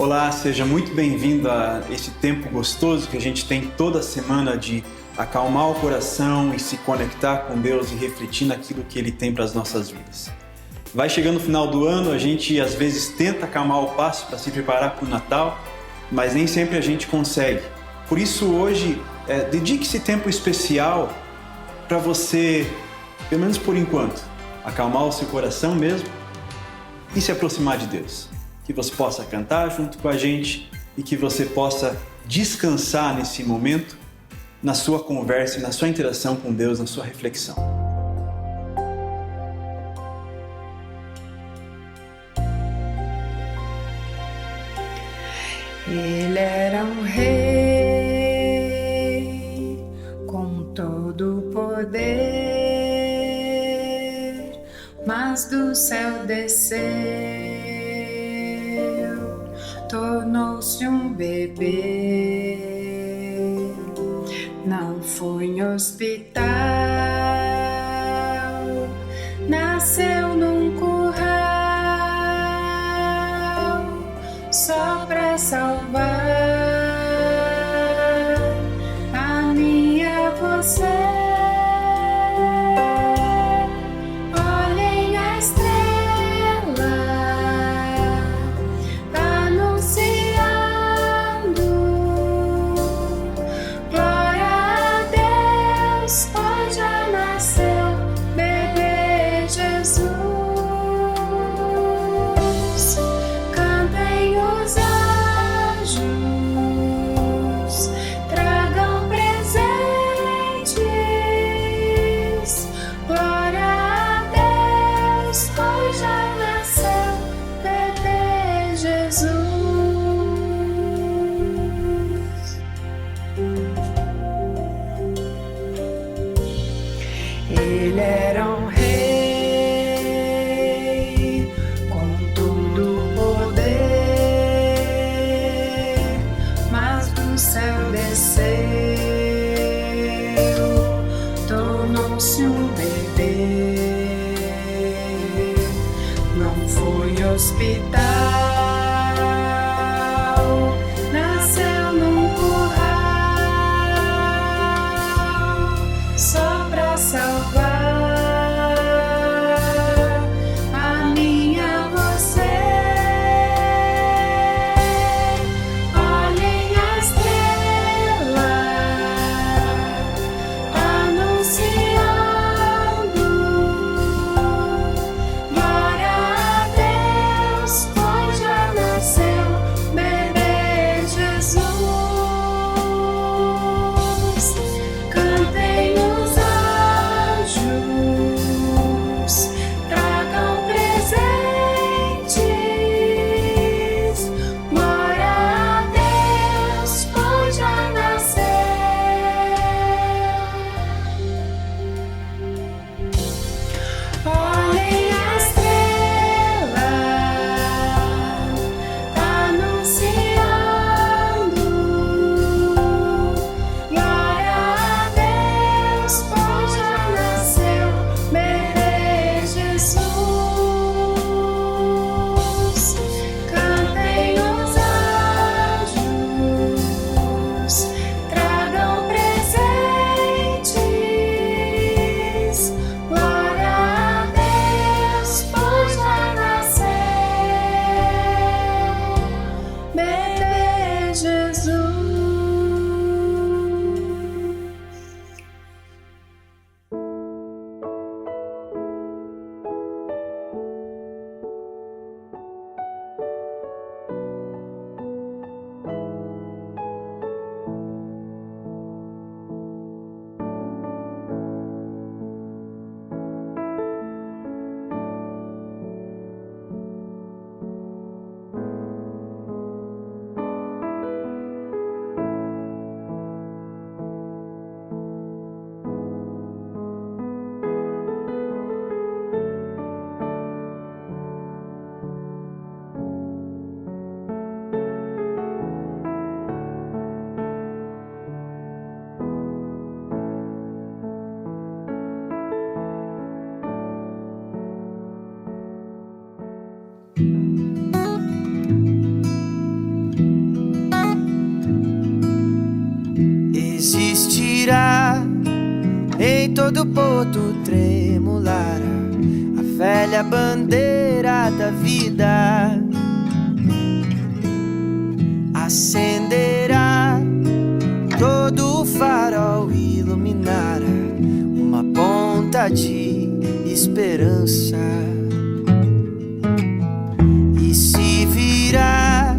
Olá, seja muito bem-vindo a este tempo gostoso que a gente tem toda semana de acalmar o coração e se conectar com Deus e refletir naquilo que Ele tem para as nossas vidas. Vai chegando o final do ano, a gente às vezes tenta acalmar o passo para se preparar para o Natal, mas nem sempre a gente consegue. Por isso hoje, dedique esse tempo especial para você, pelo menos por enquanto, acalmar o seu coração mesmo e se aproximar de Deus. Que você possa cantar junto com a gente e que você possa descansar nesse momento, na sua conversa, na sua interação com Deus, na sua reflexão. Ele era um rei com todo o poder, mas do céu desceu, tornou-se um bebê. Não foi em hospital, nasceu num curral, só pra salvar a mim e a você. Olhem a estrela anunciando glória a Deus, hoje já nasceu bebê Jesus. Cantem os anjos, tragam presentes, glória a Deus, hoje já nasceu bebê Jesus. Ele era um rei com todo o poder, mas do céu desceu, tornou-se um bebê. Não foi em hospital, nasceu num curral, só pra salvar a mim e a você. Olhem a estrela anunciando glória a Deus, hoje já virá, em todo porto tremulará a velha bandeira da vida. Acenderá todo o farol, iluminará uma ponta de esperança. E se virá,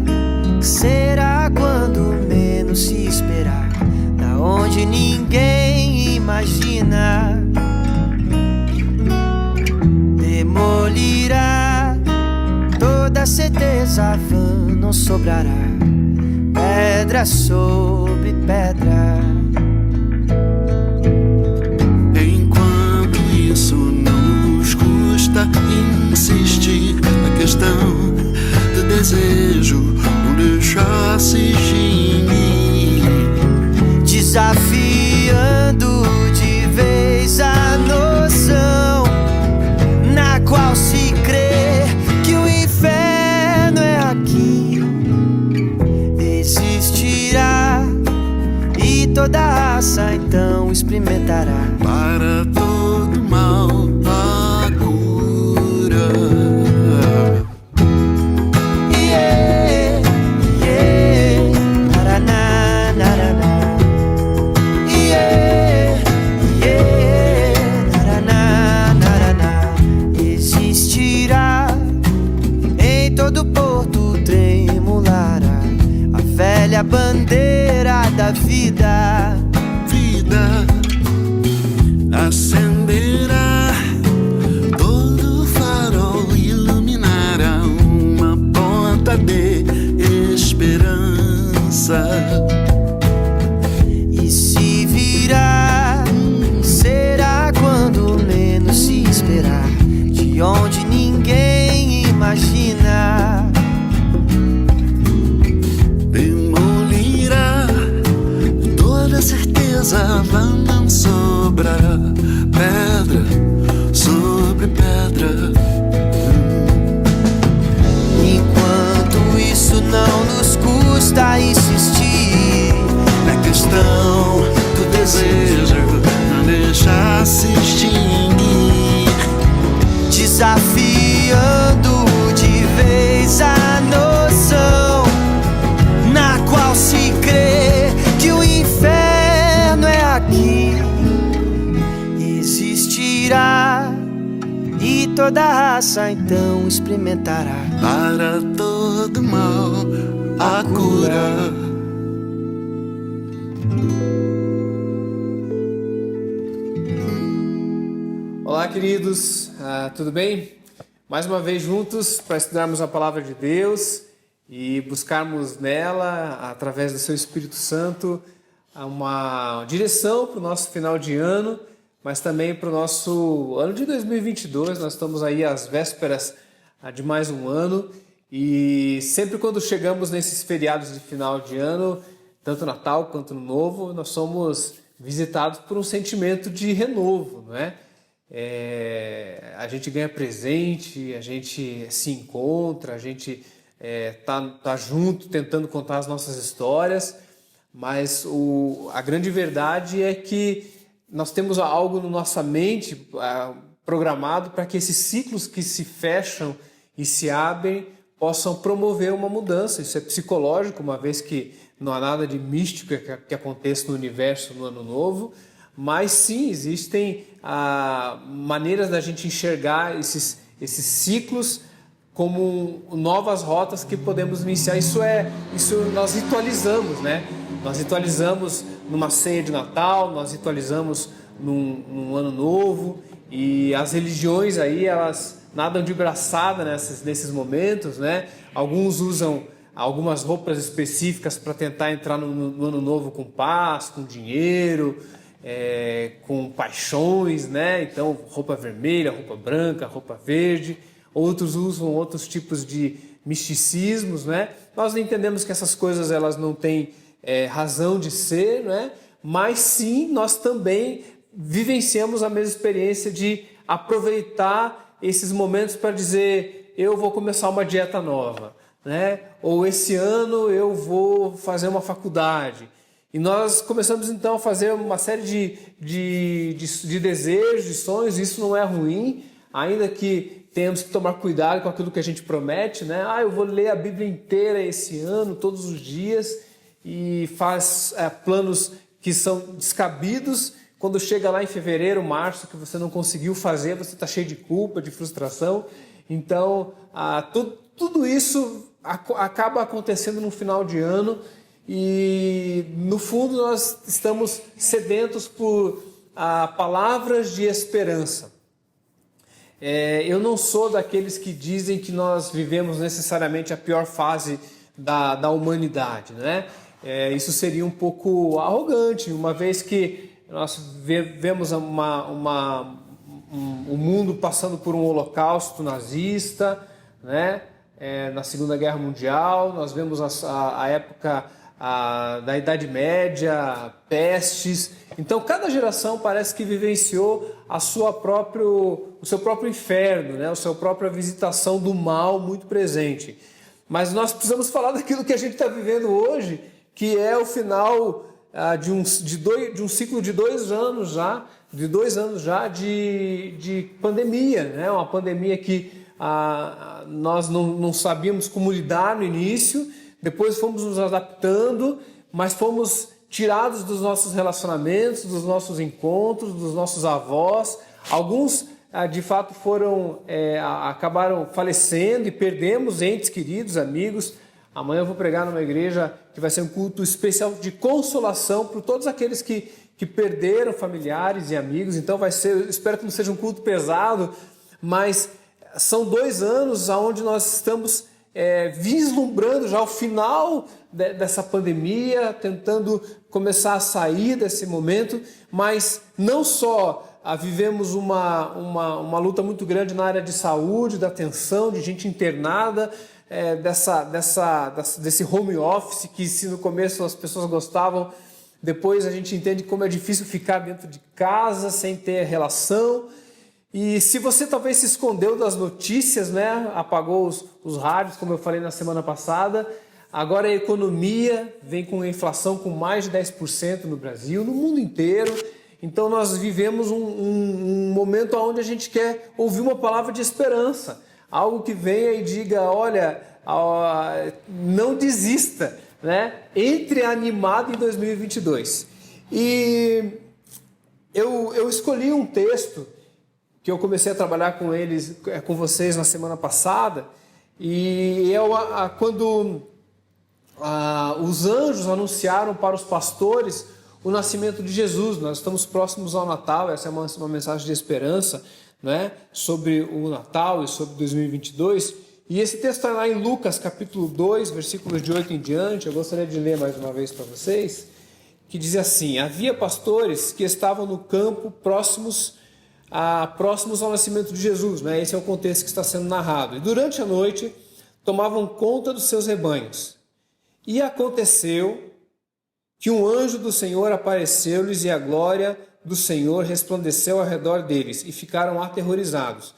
será quando menos se esperar, da onde ninguém imagina. Demolirá toda certeza vã, não sobrará pedra sobre pedra. Enquanto isso não nos custa insistir na questão do desejo, não deixar se extinguir, desafiando de vez a noção na qual se crê que o inferno é aqui. Existirá e toda raça então experimentará para todo mal a cura. Yeah, yeah, naraná, naraná. Yeah, yeah, naraná, naraná. Existirá em todo porto tremulará a velha bandeira da vida. Vida acenderá, todo farol iluminará uma ponta de esperança. E se virá, será quando menos se esperar, de onde ninguém imagina. Demolirá toda certeza vã, não sobrará pedra sobre pedra. Enquanto isso não nos custa insistir Na questão do desejo, não deixar se extinguir, desafiando de vez a noção na qual se crê que o inferno é aqui. Existirá e toda raça então experimentará para todo mal a cura. Olá, queridos, tudo bem? Mais uma vez juntos para estudarmos a Palavra de Deus e buscarmos nela, através do Seu Espírito Santo, uma direção para o nosso final de ano, mas também para o nosso ano de 2022. Nós estamos aí às vésperas de mais um ano e sempre quando chegamos nesses feriados de final de ano, tanto Natal quanto no Novo, nós somos visitados por um sentimento de renovo, não é? A gente ganha presente, a gente se encontra, a gente tá junto tentando contar as nossas histórias, mas a grande verdade é que nós temos algo na nossa mente programado para que esses ciclos que se fecham e se abrem possam promover uma mudança. Isso é psicológico, uma vez que não há nada de místico que aconteça no universo no ano novo, mas sim, existem maneiras da gente enxergar esses ciclos como novas rotas que podemos iniciar. Isso nós ritualizamos, né? Nós ritualizamos numa ceia de Natal, nós ritualizamos num ano novo, e as religiões aí, elas nadam de braçada nesses momentos, né? Alguns usam algumas roupas específicas para tentar entrar no ano novo com paz, com dinheiro, com paixões, né? Então, roupa vermelha, roupa branca, roupa verde. Outros usam outros tipos de misticismos, né? Nós entendemos que essas coisas elas não têm razão de ser, né? Mas sim, nós também vivenciamos a mesma experiência de aproveitar esses momentos para dizer: eu vou começar uma dieta nova, né? Ou esse ano eu vou fazer uma faculdade. E nós começamos então a fazer uma série de desejos, de sonhos. Isso não é ruim, ainda que temos que tomar cuidado com aquilo que a gente promete, né? Eu vou ler a Bíblia inteira esse ano, todos os dias, e faz planos que são descabidos. Quando chega lá em fevereiro, março, que você não conseguiu fazer, você está cheio de culpa, de frustração. Então, tudo isso acaba acontecendo no final de ano. E no fundo nós estamos sedentos por palavras de esperança. Eu não sou daqueles que dizem que nós vivemos necessariamente a pior fase da humanidade, né? Isso seria um pouco arrogante, uma vez que nós vemos o mundo passando por um holocausto nazista, né? Na Segunda Guerra Mundial, nós vemos a época da Idade Média, pestes. Então, cada geração parece que vivenciou o seu próprio inferno, né? A sua própria visitação do mal muito presente. Mas nós precisamos falar daquilo que a gente está vivendo hoje, que é o final de um ciclo de 2 anos já, de pandemia, né? Uma pandemia que nós não sabíamos como lidar no início. Depois fomos nos adaptando, mas fomos tirados dos nossos relacionamentos, dos nossos encontros, dos nossos avós. Alguns, de fato, acabaram falecendo e perdemos entes queridos, amigos. Amanhã eu vou pregar numa igreja que vai ser um culto especial de consolação para todos aqueles que perderam familiares e amigos. Então espero que não seja um culto pesado, mas são 2 anos onde nós estamos vislumbrando já o final dessa pandemia, tentando começar a sair desse momento, mas não só vivemos uma luta muito grande na área de saúde, da atenção, de gente internada, desse home office, que se no começo as pessoas gostavam, depois a gente entende como é difícil ficar dentro de casa sem ter relação. E se você talvez se escondeu das notícias, né? Apagou os rádios, como eu falei na semana passada, agora a economia vem com a inflação com mais de 10% no Brasil, no mundo inteiro. Então nós vivemos um momento onde a gente quer ouvir uma palavra de esperança, algo que venha e diga, olha, não desista, né? Entre animado em 2022. E eu escolhi um texto que eu comecei a trabalhar com vocês na semana passada, e quando os anjos anunciaram para os pastores o nascimento de Jesus. Nós estamos próximos ao Natal, essa é uma mensagem de esperança, né, sobre o Natal e sobre 2022, e esse texto está lá em Lucas capítulo 2, versículos de 8 em diante. Eu gostaria de ler mais uma vez para vocês, que diz assim: havia pastores que estavam no campo próximos ao nascimento de Jesus, né? Esse é o contexto que está sendo narrado. E durante a noite tomavam conta dos seus rebanhos. E aconteceu que um anjo do Senhor apareceu-lhes e a glória do Senhor resplandeceu ao redor deles e ficaram aterrorizados.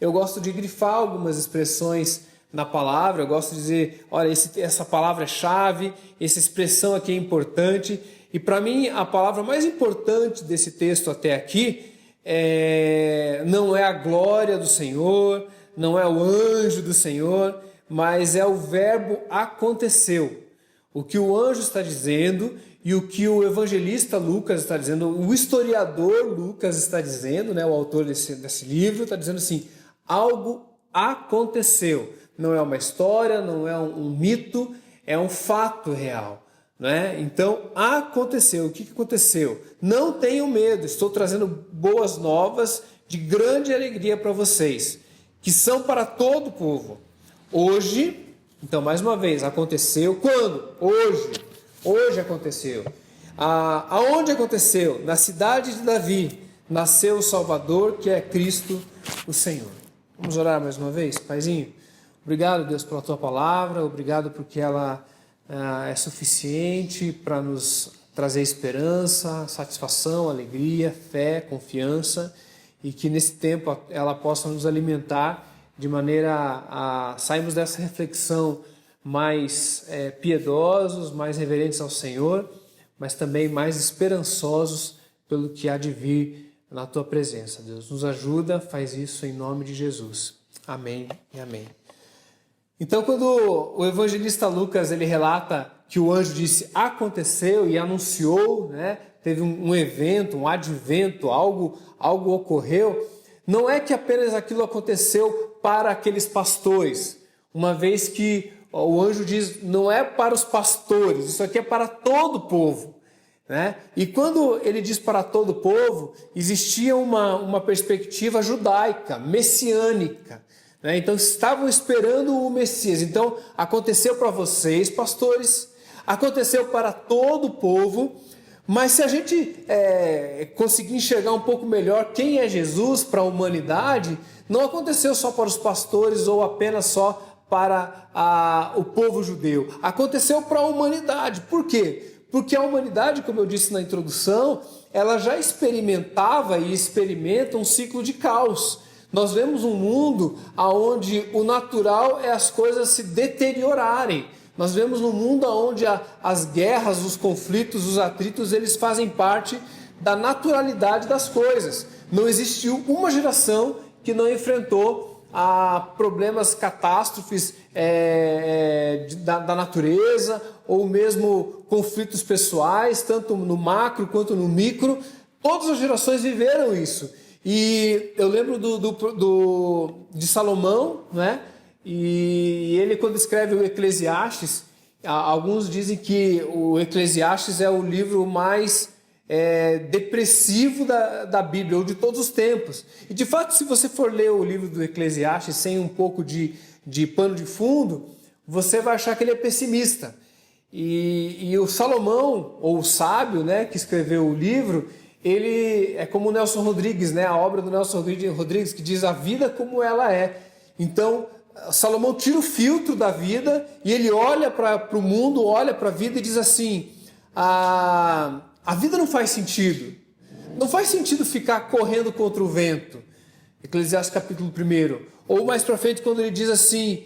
Eu gosto de grifar algumas expressões na palavra, eu gosto de dizer, olha, essa palavra é chave, essa expressão aqui é importante. E para mim a palavra mais importante desse texto até aqui não é a glória do Senhor, não é o anjo do Senhor, mas é o verbo aconteceu. O que o anjo está dizendo e o que o evangelista Lucas está dizendo, o historiador Lucas está dizendo, né, o autor desse livro está dizendo assim: algo aconteceu. Não é uma história, não é um mito, é um fato real. Né? Então, aconteceu. O que aconteceu? Não tenham medo, estou trazendo boas novas de grande alegria para vocês, que são para todo o povo. Hoje, então, mais uma vez, aconteceu. Quando? Hoje. Hoje aconteceu. Aonde aconteceu? Na cidade de Davi nasceu o Salvador, que é Cristo o Senhor. Vamos orar mais uma vez? Paizinho, obrigado, Deus, pela tua palavra, obrigado porque ela é suficiente para nos trazer esperança, satisfação, alegria, fé, confiança, e que nesse tempo ela possa nos alimentar de maneira a sairmos dessa reflexão mais piedosos, mais reverentes ao Senhor, mas também mais esperançosos pelo que há de vir na tua presença. Deus, nos ajuda, faz isso em nome de Jesus. Amém e amém. Então, quando o evangelista Lucas ele relata que o anjo disse aconteceu e anunciou, né, teve um evento, um advento, algo ocorreu, não é que apenas aquilo aconteceu para aqueles pastores, uma vez que o anjo diz não é para os pastores, isso aqui é para todo o povo. Né? E quando ele diz para todo o povo, existia uma perspectiva judaica, messiânica. Né? Então estavam esperando o Messias. Então aconteceu para vocês, pastores, aconteceu para todo o povo, mas se a gente conseguir enxergar um pouco melhor quem é Jesus para a humanidade, não aconteceu só para os pastores ou apenas só para o povo judeu. Aconteceu para a humanidade. Por quê? Porque a humanidade, como eu disse na introdução, ela já experimentava e experimenta um ciclo de caos. Nós vemos um mundo onde o natural é as coisas se deteriorarem. Nós vemos um mundo onde as guerras, os conflitos, os atritos, eles fazem parte da naturalidade das coisas. Não existiu uma geração que não enfrentou problemas, catástrofes da natureza, ou mesmo conflitos pessoais, tanto no macro quanto no micro. Todas as gerações viveram isso. E eu lembro de Salomão, né? E ele, quando escreve o Eclesiastes, alguns dizem que o Eclesiastes é o livro mais depressivo da Bíblia, ou de todos os tempos. E de fato, se você for ler o livro do Eclesiastes sem um pouco de pano de fundo, você vai achar que ele é pessimista. E o Salomão, ou o sábio, né, que escreveu o livro, ele é como o Nelson Rodrigues, né, a obra do Nelson Rodrigues, que diz a vida como ela é. Então, Salomão tira o filtro da vida e ele olha para o mundo, olha para a vida e diz assim: a vida não faz sentido. Não faz sentido ficar correndo contra o vento. Eclesiastes capítulo 1. Ou mais para frente, quando ele diz assim,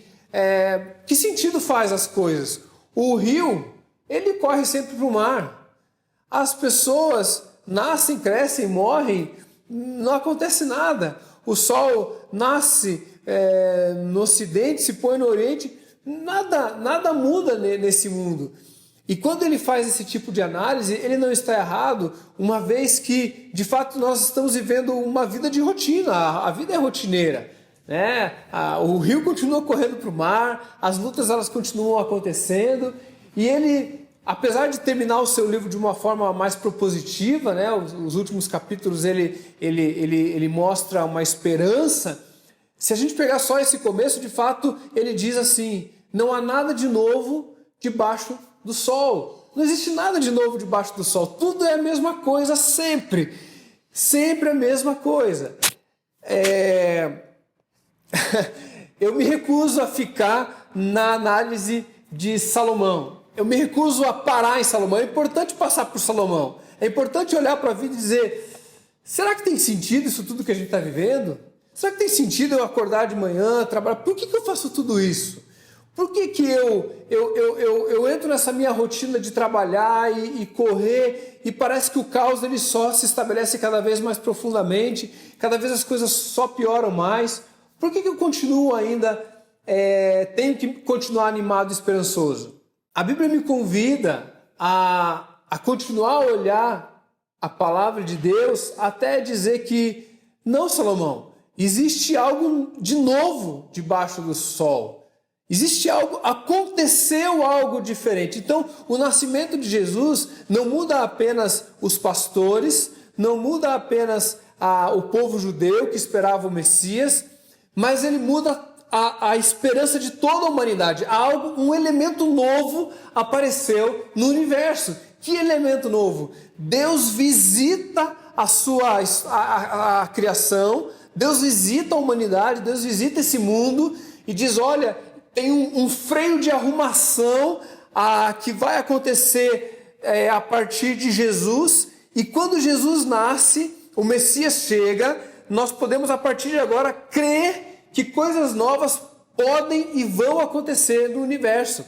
que sentido faz as coisas? O rio, ele corre sempre para o mar. As pessoas nascem, crescem, morrem, não acontece nada. O sol nasce no ocidente, se põe no oriente, nada muda nesse mundo. E quando ele faz esse tipo de análise, ele não está errado, uma vez que, de fato, nós estamos vivendo uma vida de rotina, a vida é rotineira. Né? O rio continua correndo para o mar, as lutas elas continuam acontecendo, e ele, apesar de terminar o seu livro de uma forma mais propositiva, né? Os últimos capítulos ele mostra uma esperança. Se a gente pegar só esse começo, de fato, ele diz assim: não há nada de novo debaixo do sol. Não existe nada de novo debaixo do sol. Tudo é a mesma coisa sempre. Sempre a mesma coisa. Eu me recuso a ficar na análise de Salomão. Eu me recuso a parar em Salomão. É importante passar por Salomão. É importante olhar para a vida e dizer: será que tem sentido isso tudo que a gente está vivendo? Será que tem sentido eu acordar de manhã, trabalhar? Por que eu faço tudo isso? Por que eu entro nessa minha rotina de trabalhar e correr e parece que o caos ele só se estabelece cada vez mais profundamente, cada vez as coisas só pioram mais? Por que eu continuo ainda, tenho que continuar animado e esperançoso? A Bíblia me convida a continuar a olhar a palavra de Deus até dizer que, não, Salomão, existe algo de novo debaixo do sol. Existe algo, aconteceu algo diferente. Então, o nascimento de Jesus não muda apenas os pastores, não muda apenas o povo judeu que esperava o Messias, mas ele muda a esperança de toda a humanidade. Um elemento novo apareceu no universo. Que elemento novo? Deus visita a criação, Deus visita a humanidade, Deus visita esse mundo e diz: olha, tem um freio de arrumação que vai acontecer a partir de Jesus. E quando Jesus nasce, o Messias chega, nós podemos a partir de agora crer que coisas novas podem e vão acontecer no universo.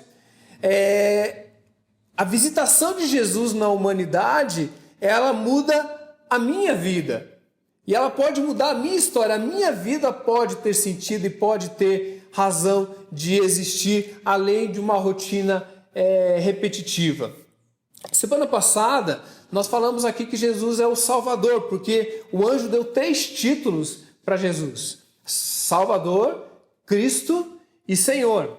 a visitação de Jesus na humanidade, ela muda a minha vida. E ela pode mudar a minha história. A minha vida pode ter sentido e pode ter razão de existir além de uma rotina repetitiva. Semana passada, nós falamos aqui que Jesus é o Salvador, porque o anjo deu 3 títulos para Jesus: Salvador, Cristo e Senhor.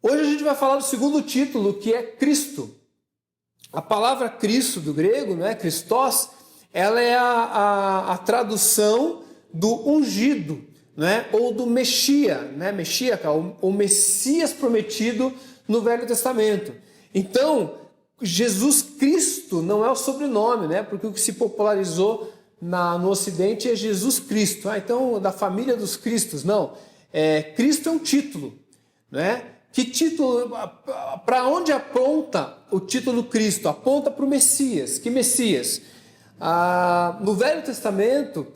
Hoje a gente vai falar do segundo título, que é Cristo. A palavra Cristo do grego, não é? Christos, ela é a tradução do ungido, né? Ou do Messias, né? Messiaca, o Messias prometido no Velho Testamento. Então, Jesus Cristo não é o sobrenome, né? Porque o que se popularizou no Ocidente é Jesus Cristo. Então, da família dos Cristos. Não. Cristo é um título, né? Que título? Para onde aponta o título Cristo? Aponta para o Messias. Que Messias? No Velho Testamento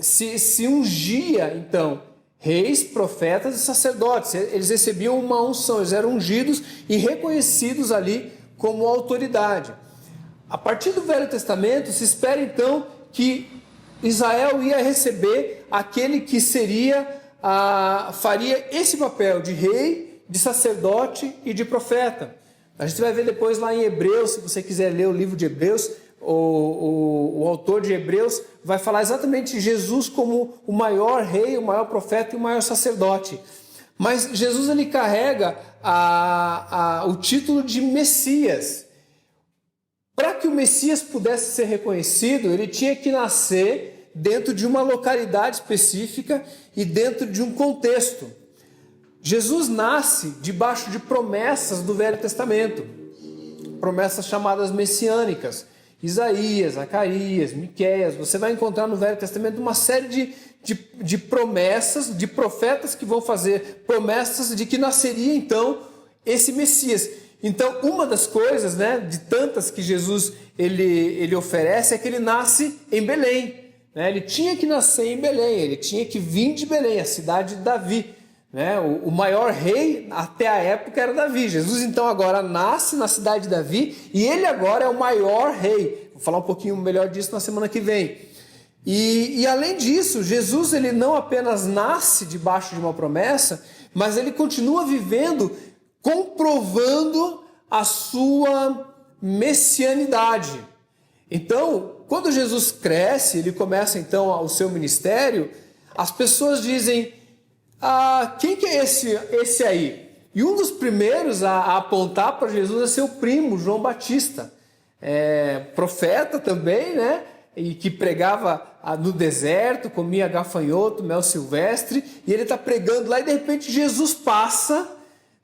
se ungia, então, reis, profetas e sacerdotes. Eles recebiam uma unção, eles eram ungidos e reconhecidos ali como autoridade. A partir do Velho Testamento se espera então que Israel ia receber aquele que faria esse papel de rei, de sacerdote e de profeta. A gente vai ver depois lá em Hebreus, se você quiser ler o livro de Hebreus, o autor de Hebreus vai falar exatamente de Jesus como o maior rei, o maior profeta e o maior sacerdote. Mas Jesus ele carrega o título de Messias. Para que o Messias pudesse ser reconhecido, ele tinha que nascer dentro de uma localidade específica e dentro de um contexto. Jesus nasce debaixo de promessas do Velho Testamento, promessas chamadas messiânicas. Isaías, Zacarias, Miqueias, você vai encontrar no Velho Testamento uma série de promessas, de profetas que vão fazer promessas de que nasceria então esse Messias. Então, uma das coisas, né, de tantas que Jesus ele oferece é que ele nasce em Belém. Né? Ele tinha que nascer em Belém, ele tinha que vir de Belém, a cidade de Davi. Né? O maior rei até a época era Davi. Jesus então agora nasce na cidade de Davi e ele agora é o maior rei. Vou falar um pouquinho melhor disso na semana que vem. E além disso, Jesus ele não apenas nasce debaixo de uma promessa, mas ele continua vivendo, comprovando a sua messianidade. Então, quando Jesus cresce, ele começa então o seu ministério, as pessoas dizem: quem que é esse aí? E um dos primeiros a apontar para Jesus é seu primo, João Batista. Profeta também, né? E que pregava no deserto, comia gafanhoto, mel silvestre, e ele está pregando lá e de repente Jesus passa,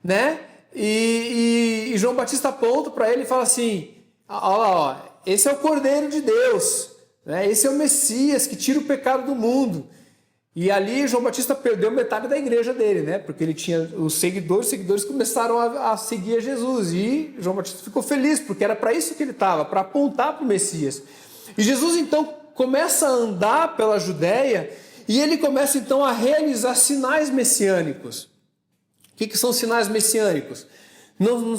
né? E João Batista aponta para ele e fala assim: olha lá, esse é o Cordeiro de Deus, né? Esse é o Messias que tira o pecado do mundo. E ali João Batista perdeu metade da igreja dele, né? Porque ele tinha os seguidores começaram a seguir a Jesus. E João Batista ficou feliz, porque era para isso que ele estava, para apontar para o Messias. E Jesus então começa a andar pela Judéia e ele começa então a realizar sinais messiânicos. O que são sinais messiânicos? Não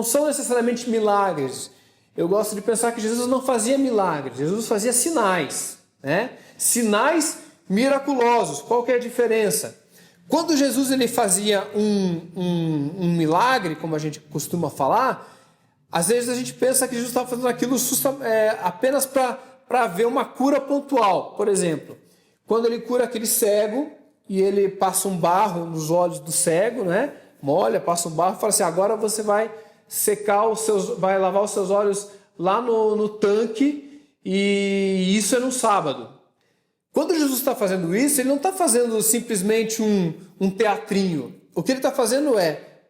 são necessariamente milagres. Eu gosto de pensar que Jesus não fazia milagres, Jesus fazia sinais, né? Sinais miraculosos. Qual que é a diferença? Quando Jesus ele fazia um milagre, como a gente costuma falar, às vezes a gente pensa que Jesus estava fazendo aquilo apenas para ver uma cura pontual. Por exemplo, quando ele cura aquele cego e ele passa um barro nos olhos do cego, né? Molha, passa um barro e fala assim: agora você vai vai lavar os seus olhos lá no tanque, e isso é no sábado. Quando Jesus está fazendo isso, ele não está fazendo simplesmente um teatrinho. O que ele está fazendo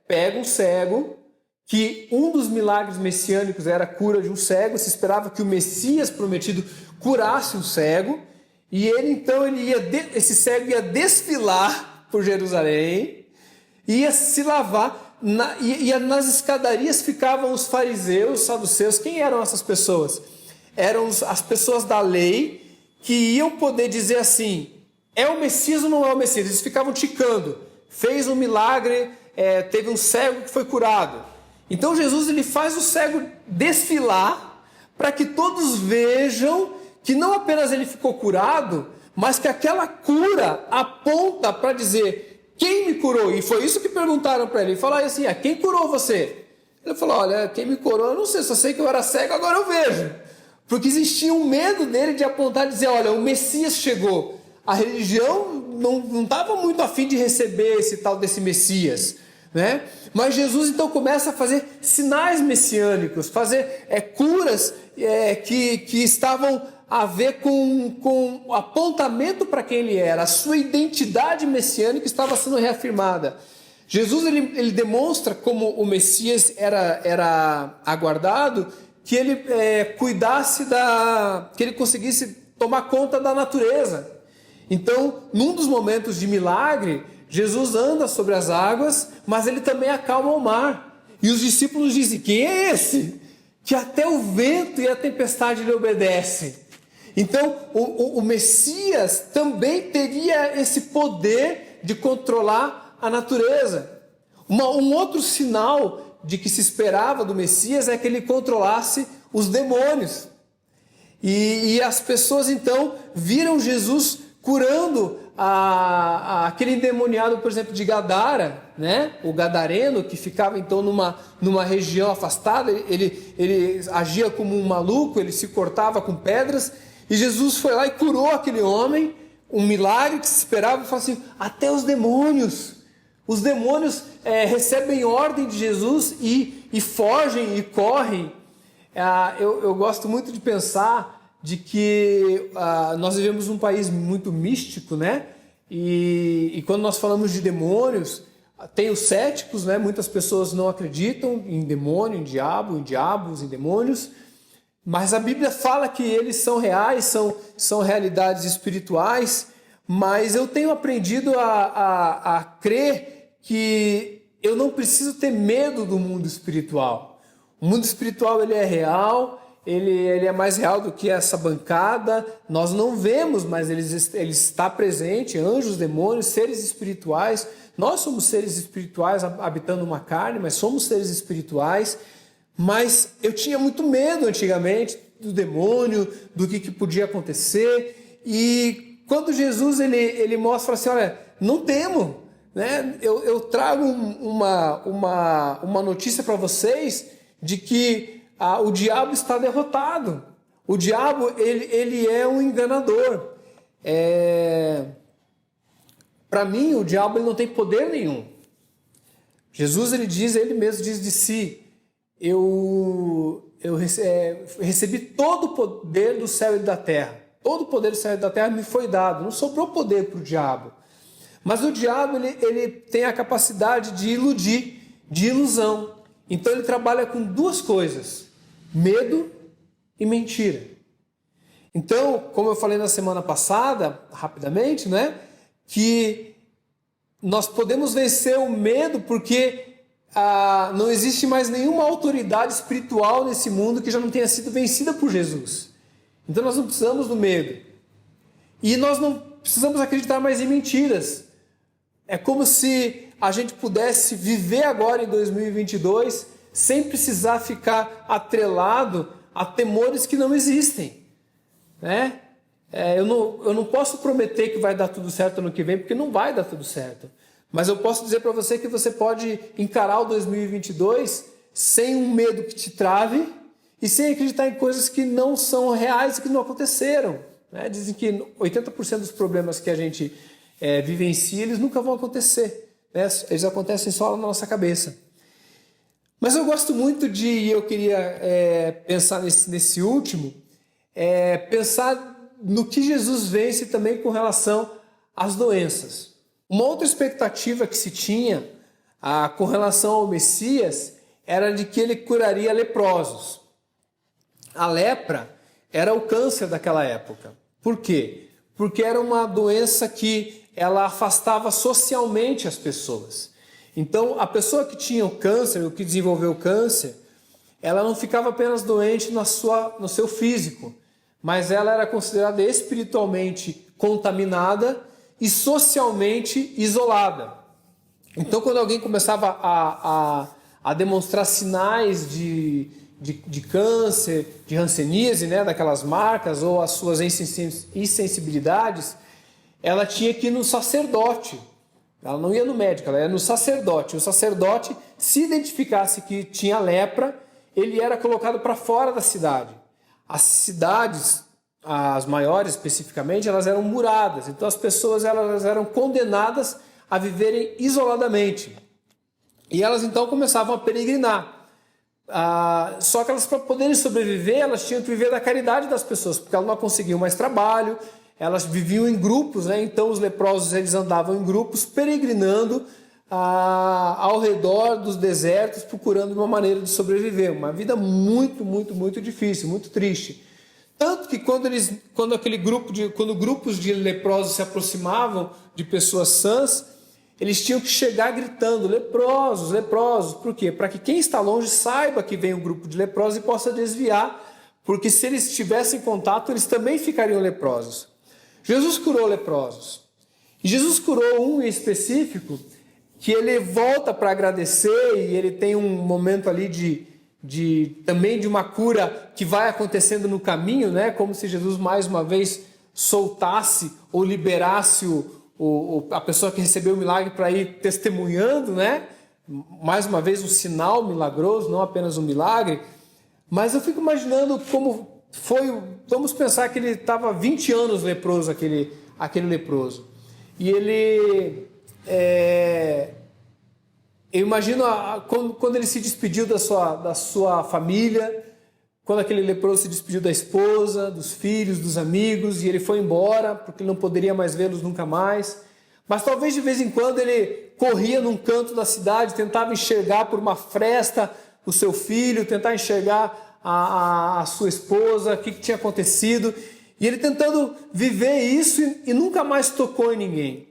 pega um cego, que um dos milagres messiânicos era a cura de um cego, se esperava que o Messias prometido curasse um cego, e esse cego ia desfilar por Jerusalém, ia se lavar, nas escadarias ficavam os fariseus, os saduceus. Quem eram essas pessoas? Eram as pessoas da lei, que iam poder dizer assim: é o Messias ou não é o Messias? Eles ficavam ticando. Fez um milagre, teve um cego que foi curado. Então Jesus ele faz o cego desfilar para que todos vejam que não apenas ele ficou curado, mas que aquela cura aponta para dizer: quem me curou? E foi isso que perguntaram para ele. Ele falou assim: quem curou você? Ele falou: olha, quem me curou eu não sei, só sei que eu era cego, agora eu vejo. Porque existia um medo dele de apontar e dizer: olha, o Messias chegou. A religião não estava muito afim de receber esse tal desse Messias, né? Mas Jesus então começa a fazer sinais messiânicos, fazer curas que estavam a ver com o apontamento para quem ele era. A sua identidade messiânica estava sendo reafirmada. Jesus ele demonstra como o Messias era aguardado, que ele cuidasse que ele conseguisse tomar conta da natureza. Então, num dos momentos de milagre, Jesus anda sobre as águas, mas ele também acalma o mar. E os discípulos dizem: quem é esse? Que até o vento e a tempestade lhe obedecem. Então, o Messias também teria esse poder de controlar a natureza. Um outro sinal de que se esperava do Messias é que ele controlasse os demônios. E as pessoas então viram Jesus curando aquele endemoniado, por exemplo, de Gadara, né? O gadareno, que ficava então numa região afastada. Ele agia como um maluco, ele se cortava com pedras, e Jesus foi lá e curou aquele homem. Um milagre que se esperava. E falou assim: até os demônios recebem ordem de Jesus e fogem e correm. Eu gosto muito de pensar de que nós vivemos num país muito místico, né? E quando nós falamos de demônios, tem os céticos, né? Muitas pessoas não acreditam em demônio, em diabos, em demônios, mas a Bíblia fala que eles são reais, são realidades espirituais. Mas eu tenho aprendido a crer que eu não preciso ter medo do mundo espiritual. O mundo espiritual ele é real. Ele é mais real do que essa bancada. Nós não vemos, mas ele está presente. Anjos, demônios, seres espirituais. Nós somos seres espirituais habitando uma carne, mas somos seres espirituais. Mas eu tinha muito medo antigamente do demônio, do que podia acontecer. E quando Jesus ele mostra assim: olha, não temo, né? Eu trago uma notícia para vocês de que o diabo está derrotado. O diabo ele é um enganador. Para mim, o diabo ele não tem poder nenhum. Jesus ele mesmo diz de si: eu recebi todo o poder do céu e da terra. Todo o poder do céu e da terra me foi dado. Não sobrou poder para o diabo. Mas o diabo ele tem a capacidade de iludir, de ilusão. Então ele trabalha com duas coisas: medo e mentira. Então, como eu falei na semana passada, rapidamente, né, que nós podemos vencer o medo porque não existe mais nenhuma autoridade espiritual nesse mundo que já não tenha sido vencida por Jesus. Então nós não precisamos do medo. E nós não precisamos acreditar mais em mentiras. É como se a gente pudesse viver agora em 2022 sem precisar ficar atrelado a temores que não existem, né? Eu não posso prometer que vai dar tudo certo ano que vem, porque não vai dar tudo certo. Mas eu posso dizer para você que você pode encarar o 2022 sem um medo que te trave e sem acreditar em coisas que não são reais e que não aconteceram, né? Dizem que 80% dos problemas que a gente vivencia, eles nunca vão acontecer, né? Eles acontecem só na nossa cabeça. Mas eu gosto muito eu queria pensar nesse último, pensar no que Jesus vence também com relação às doenças. Uma outra expectativa que se tinha com relação ao Messias era de que ele curaria leprosos. A lepra era o câncer daquela época. Por quê? Porque era uma doença que ela afastava socialmente as pessoas. Então, a pessoa que tinha o câncer, ou que desenvolveu o câncer, ela não ficava apenas doente no seu físico, mas ela era considerada espiritualmente contaminada e socialmente isolada. Então, quando alguém começava a demonstrar sinais de câncer, de hanseníase, né, daquelas marcas, ou as suas insensibilidades, ela tinha que ir no sacerdote. Ela não ia no médico, ela ia no sacerdote. O sacerdote, se identificasse que tinha lepra, ele era colocado para fora da cidade. As cidades, as maiores especificamente, elas eram muradas. Então as pessoas elas eram condenadas a viverem isoladamente. E elas então começavam a peregrinar. Só que elas, para poderem sobreviver, elas tinham que viver da caridade das pessoas, porque elas não conseguiam mais trabalho, elas viviam em grupos, né? Então os leprosos eles andavam em grupos, peregrinando ao redor dos desertos, procurando uma maneira de sobreviver. Uma vida muito, muito, muito difícil, muito triste. Tanto que quando grupos de leprosos se aproximavam de pessoas sãs, eles tinham que chegar gritando, leprosos, leprosos. Por quê? Para que quem está longe saiba que vem um grupo de leprosos e possa desviar, porque se eles tivessem contato, eles também ficariam leprosos. Jesus curou leprosos. E Jesus curou um em específico, que ele volta para agradecer, e ele tem um momento ali também de uma cura que vai acontecendo no caminho, né? Como se Jesus mais uma vez soltasse ou liberasse a pessoa que recebeu o milagre para ir testemunhando, né? Mais uma vez um sinal milagroso, não apenas um milagre. Mas eu fico imaginando como foi. Vamos pensar que ele estava 20 anos leproso, aquele leproso. E ele... eu imagino quando ele se despediu da sua família, quando aquele leproso se despediu da esposa, dos filhos, dos amigos, e ele foi embora, porque ele não poderia mais vê-los nunca mais. Mas talvez de vez em quando ele corria num canto da cidade, tentava enxergar por uma fresta o seu filho, tentar enxergar a sua esposa, o que tinha acontecido, e ele tentando viver isso e nunca mais tocou em ninguém.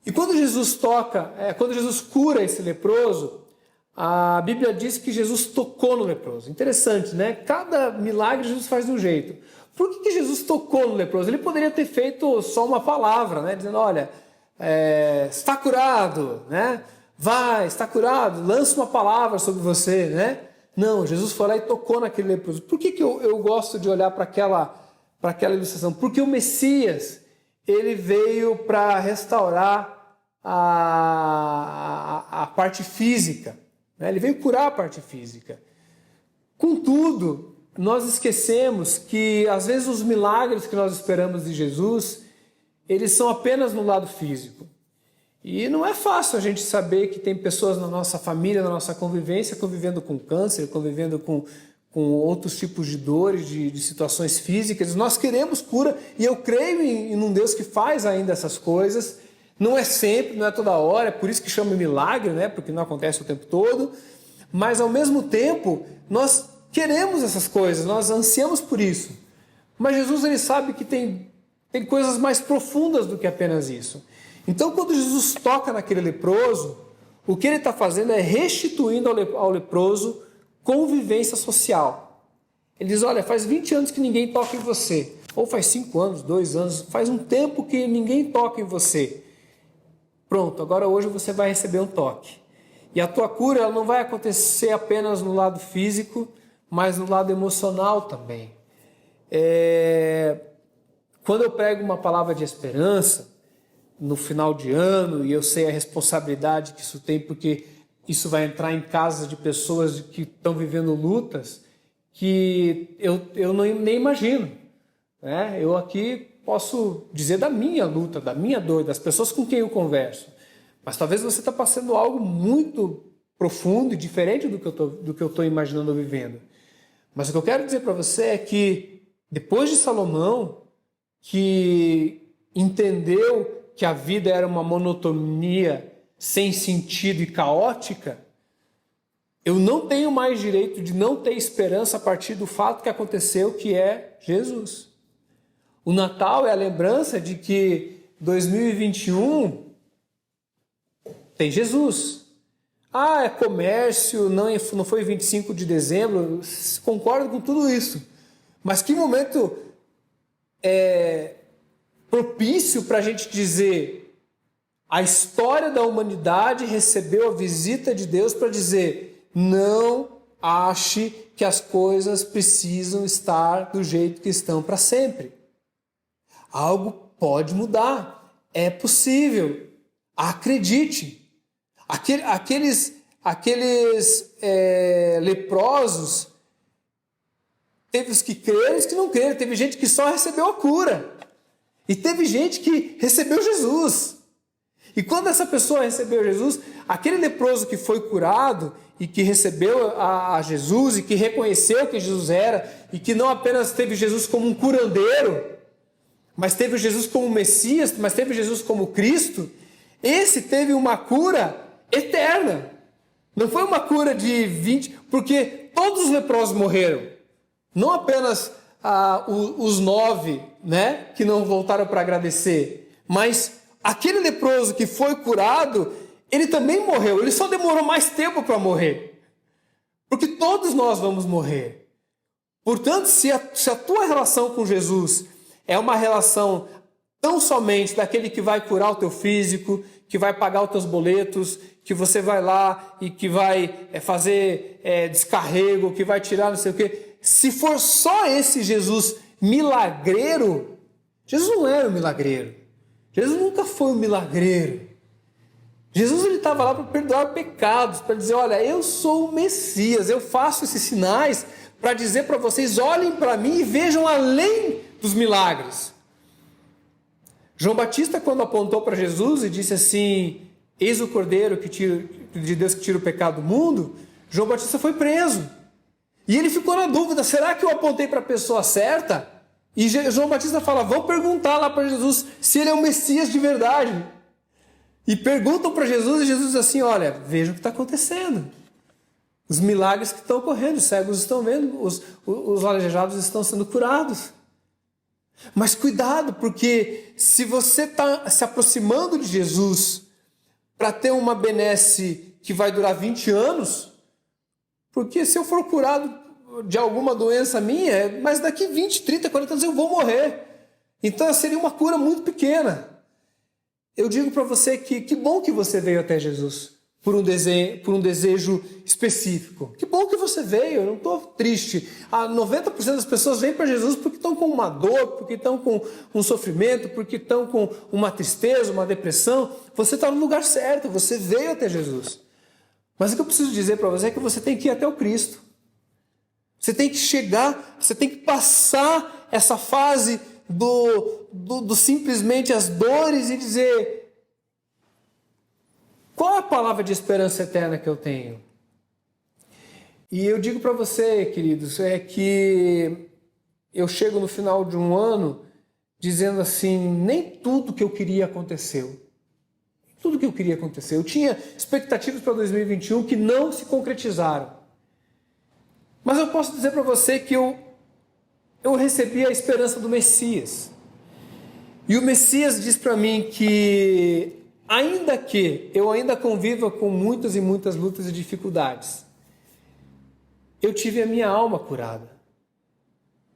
E quando Jesus cura esse leproso, a Bíblia diz que Jesus tocou no leproso. Interessante, né? Cada milagre Jesus faz de um jeito. Por que Jesus tocou no leproso? Ele poderia ter feito só uma palavra, né? Dizendo, olha, está curado, né? Vai, está curado, lança uma palavra sobre você, né? Não, Jesus foi lá e tocou naquele leproso. Por que eu gosto de olhar para aquela ilustração? Porque o Messias, ele veio para restaurar a parte física, né? Ele veio curar a parte física. Contudo, nós esquecemos que às vezes os milagres que nós esperamos de Jesus, eles são apenas no lado físico. E não é fácil a gente saber que tem pessoas na nossa família, na nossa convivência, convivendo com câncer, convivendo com outros tipos de dores, de situações físicas. Nós queremos cura e eu creio em um Deus que faz ainda essas coisas. Não é sempre, não é toda hora, é por isso que chama milagre, né? Porque não acontece o tempo todo. Mas ao mesmo tempo, nós queremos essas coisas, nós ansiamos por isso. Mas Jesus ele sabe que tem coisas mais profundas do que apenas isso. Então, quando Jesus toca naquele leproso, o que ele está fazendo é restituindo ao leproso convivência social. Ele diz, olha, faz 20 anos que ninguém toca em você. Ou faz 5 anos, 2 anos, faz um tempo que ninguém toca em você. Pronto, agora hoje você vai receber um toque. E a tua cura ela não vai acontecer apenas no lado físico, mas no lado emocional também. Quando eu prego uma palavra de esperança, no final de ano, e eu sei a responsabilidade que isso tem, porque isso vai entrar em casas de pessoas que estão vivendo lutas que eu nem imagino, né? Eu aqui posso dizer da minha luta, da minha dor, das pessoas com quem eu converso, mas talvez você está passando algo muito profundo e diferente do que eu estou imaginando ou vivendo. Mas o que eu quero dizer para você é que depois de Salomão, que entendeu que a vida era uma monotonia sem sentido e caótica, eu não tenho mais direito de não ter esperança a partir do fato que aconteceu, que é Jesus. O Natal é a lembrança de que 2021 tem Jesus. É comércio, não foi 25 de dezembro, concordo com tudo isso. Mas que momento propício para a gente dizer A história da humanidade recebeu a visita de Deus para dizer: não ache que as coisas precisam estar do jeito que estão para sempre. Algo pode mudar, é possível. Acredite. Aqueles leprosos, teve os que creram e os que não creram. Teve gente que só recebeu a cura. E teve gente que recebeu Jesus. E quando essa pessoa recebeu Jesus, aquele leproso que foi curado e que recebeu a Jesus e que reconheceu quem Jesus era e que não apenas teve Jesus como um curandeiro, mas teve Jesus como Messias, mas teve Jesus como Cristo, esse teve uma cura eterna. Não foi uma cura de 20, porque todos os leprosos morreram. Não apenas os 9, né, que não voltaram para agradecer, mas aquele leproso que foi curado, ele também morreu. Ele só demorou mais tempo para morrer. Porque todos nós vamos morrer. Portanto, se a tua relação com Jesus é uma relação tão somente daquele que vai curar o teu físico, que vai pagar os teus boletos, que você vai lá e que vai fazer descarrego, que vai tirar não sei o quê. Se for só esse Jesus milagreiro, Jesus não era um milagreiro. Jesus nunca foi um milagreiro. Jesus estava lá para perdoar pecados, para dizer: olha, eu sou o Messias, eu faço esses sinais para dizer para vocês: olhem para mim e vejam além dos milagres. João Batista, quando apontou para Jesus e disse assim: eis o Cordeiro de Deus que tira o pecado do mundo, João Batista foi preso. E ele ficou na dúvida: será que eu apontei para a pessoa certa? E João Batista fala: vão perguntar lá para Jesus se ele é o Messias de verdade. E perguntam para Jesus e Jesus diz assim: olha, vejam o que está acontecendo. Os milagres que estão ocorrendo, os cegos estão vendo, os aleijados estão sendo curados. Mas cuidado, porque se você está se aproximando de Jesus para ter uma benesse que vai durar 20 anos, porque se eu for curado de alguma doença minha, mas daqui 20, 30, 40 anos eu vou morrer. Então seria uma cura muito pequena. Eu digo para você que bom que você veio até Jesus por um desejo específico. Que bom que você veio, eu não estou triste. 90% das pessoas vêm para Jesus porque estão com uma dor, porque estão com um sofrimento, porque estão com uma tristeza, uma depressão. Você está no lugar certo, você veio até Jesus. Mas o que eu preciso dizer para você é que você tem que ir até o Cristo. Você tem que chegar, você tem que passar essa fase do simplesmente as dores e dizer: qual é a palavra de esperança eterna que eu tenho? E eu digo para você, queridos, é que eu chego no final de um ano dizendo assim: nem tudo que eu queria aconteceu. Tudo que eu queria aconteceu. Eu tinha expectativas para 2021 que não se concretizaram. Mas eu posso dizer para você que eu recebi a esperança do Messias. E o Messias diz para mim que, ainda que eu ainda conviva com muitas e muitas lutas e dificuldades, eu tive a minha alma curada.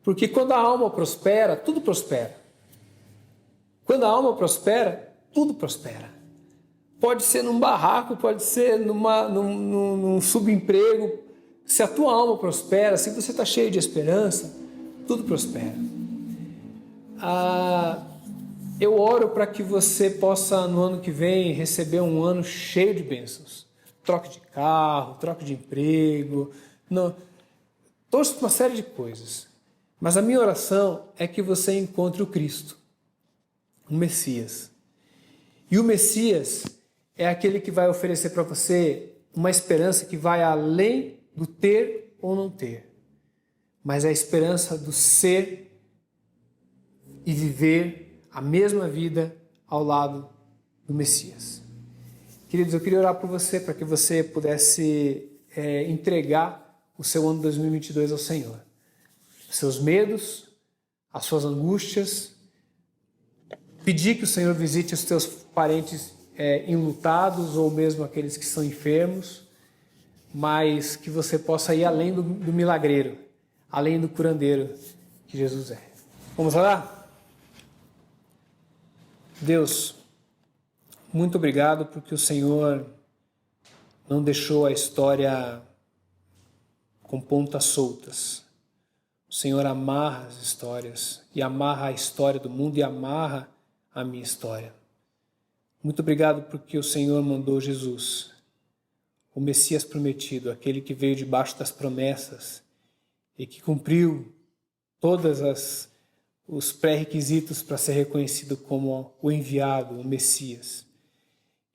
Porque quando a alma prospera, tudo prospera. Quando a alma prospera, tudo prospera. Pode ser num barraco, pode ser num subemprego. Se a tua alma prospera, se você está cheio de esperança, tudo prospera. Eu oro para que você possa, no ano que vem, receber um ano cheio de bênçãos. Troque de carro, troque de emprego, torço para uma série de coisas. Mas a minha oração é que você encontre o Cristo, o Messias. E o Messias é aquele que vai oferecer para você uma esperança que vai além do ter ou não ter, mas é a esperança do ser e viver a mesma vida ao lado do Messias. Queridos, eu queria orar por você para que você pudesse entregar o seu ano 2022 ao Senhor. Os seus medos, as suas angústias, pedir que o Senhor visite os teus parentes enlutados ou mesmo aqueles que são enfermos, mas que você possa ir além do milagreiro, além do curandeiro que Jesus é. Vamos orar? Deus, muito obrigado porque o Senhor não deixou a história com pontas soltas. O Senhor amarra as histórias e amarra a história do mundo e amarra a minha história. Muito obrigado porque o Senhor mandou Jesus, o Messias prometido, aquele que veio debaixo das promessas e que cumpriu todos os pré-requisitos para ser reconhecido como o enviado, o Messias.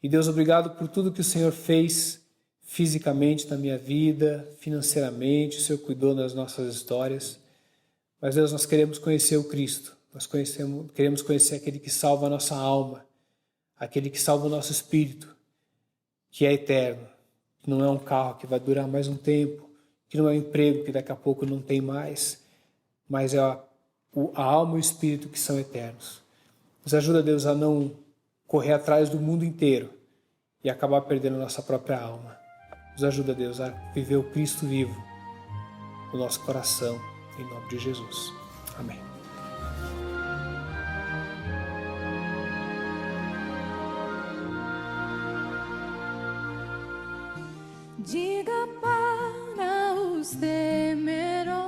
E Deus, obrigado por tudo que o Senhor fez fisicamente na minha vida, financeiramente, o Senhor cuidou das nossas histórias. Mas Deus, nós queremos conhecer o Cristo, queremos conhecer aquele que salva a nossa alma, aquele que salva o nosso espírito, que é eterno, que não é um carro que vai durar mais um tempo, que não é um emprego que daqui a pouco não tem mais, mas é a alma e o espírito que são eternos. Nos ajuda, Deus, a não correr atrás do mundo inteiro e acabar perdendo a nossa própria alma. Nos ajuda, Deus, a viver o Cristo vivo no nosso coração, em nome de Jesus. Amém. Diga para os temerosos,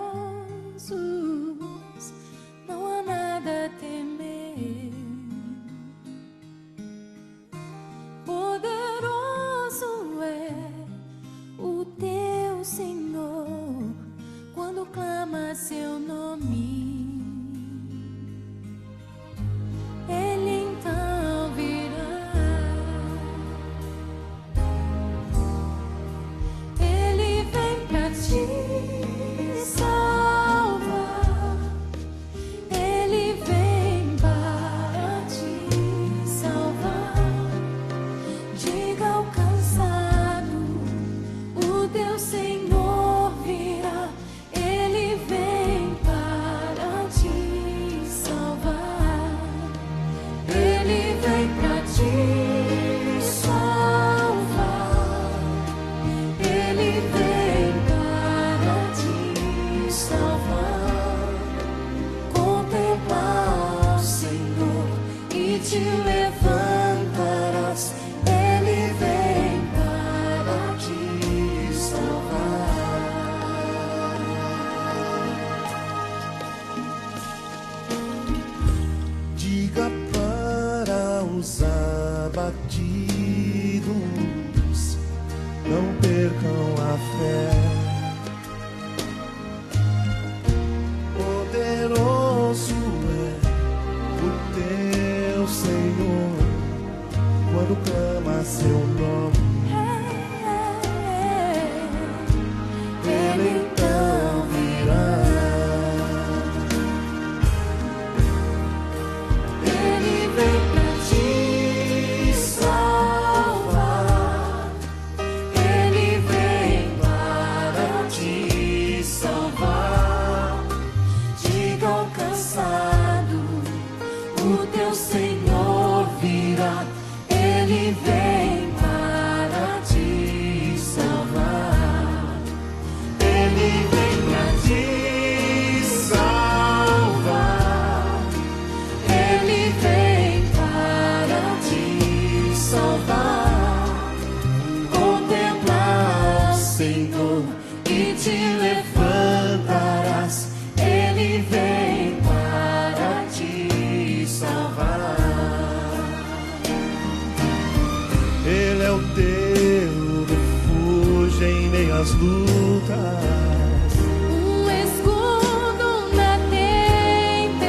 não há nada a temer. Poderoso é o teu Senhor quando clama seu nome. Ele então virá. Ele vem pra te salvar. Ele vem para te salvar. Diga ao cansado, o teu Senhor virá. Ele vem para te salvar. Ele vem pra te salvar. Ele vem para te salvar. Contemplar o Senhor e te levantarás. Ele vem para te salvar. Diga para os abatidos, não percam a fé. Poderoso é o teu Senhor quando clama seu nome. Ele então virá. Ele vem pra te salvar. Ele vem para te salvar. Diga ao cansado, o teu Senhor virá. Ele vem para te salvar. Ele vem pra te salvar. Ele vem para te salvar. Contemplar o Senhor e te levantarás. Ele vem para te salvar. Ele é o teu refúgio em meio às lutas. Um escudo na tempestade.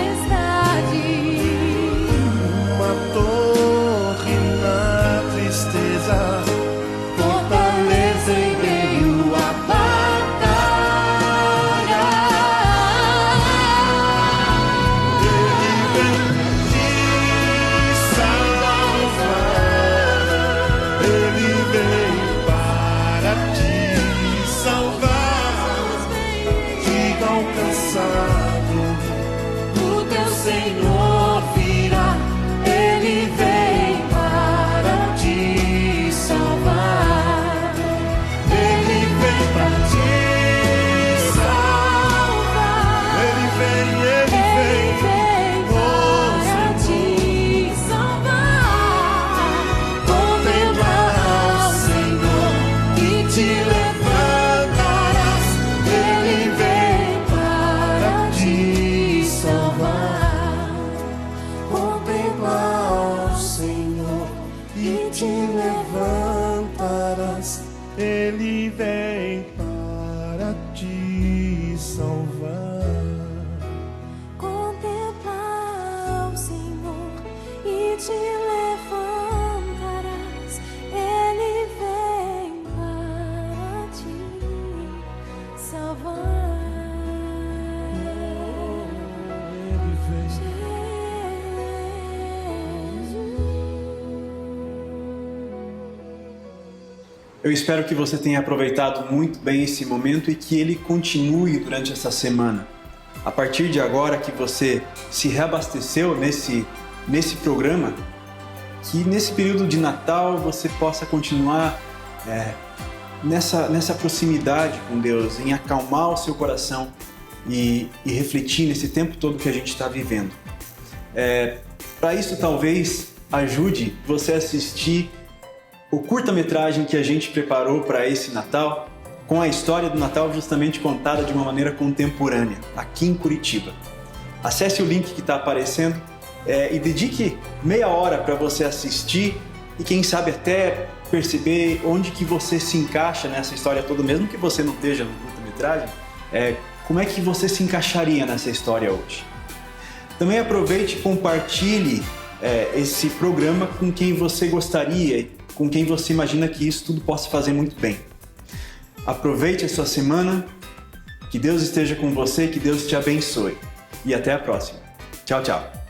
Uma torre na tristeza, Fortaleza em meio à batalha. ele vem te salvar. Ele vem para te salvar. te levantarás, Ele vem para te salvar. Eu espero que você tenha aproveitado muito bem esse momento e que ele continue durante essa semana. A partir de agora que você se reabasteceu nesse programa, que nesse período de Natal você possa continuar nessa proximidade com Deus, em acalmar o seu coração e refletir nesse tempo todo que a gente está vivendo. Para isso, talvez ajude você a assistir o curta-metragem que a gente preparou para esse Natal, com a história do Natal justamente contada de uma maneira contemporânea, aqui em Curitiba. Acesse o link que está aparecendo e dedique meia hora para você assistir e quem sabe até perceber onde que você se encaixa nessa história toda, mesmo que você não esteja no curta-metragem, como é que você se encaixaria nessa história hoje. Também aproveite e compartilhe esse programa com quem você gostaria, com quem você imagina que isso tudo possa fazer muito bem. Aproveite a sua semana, que Deus esteja com você, que Deus te abençoe. E até a próxima. Tchau, tchau.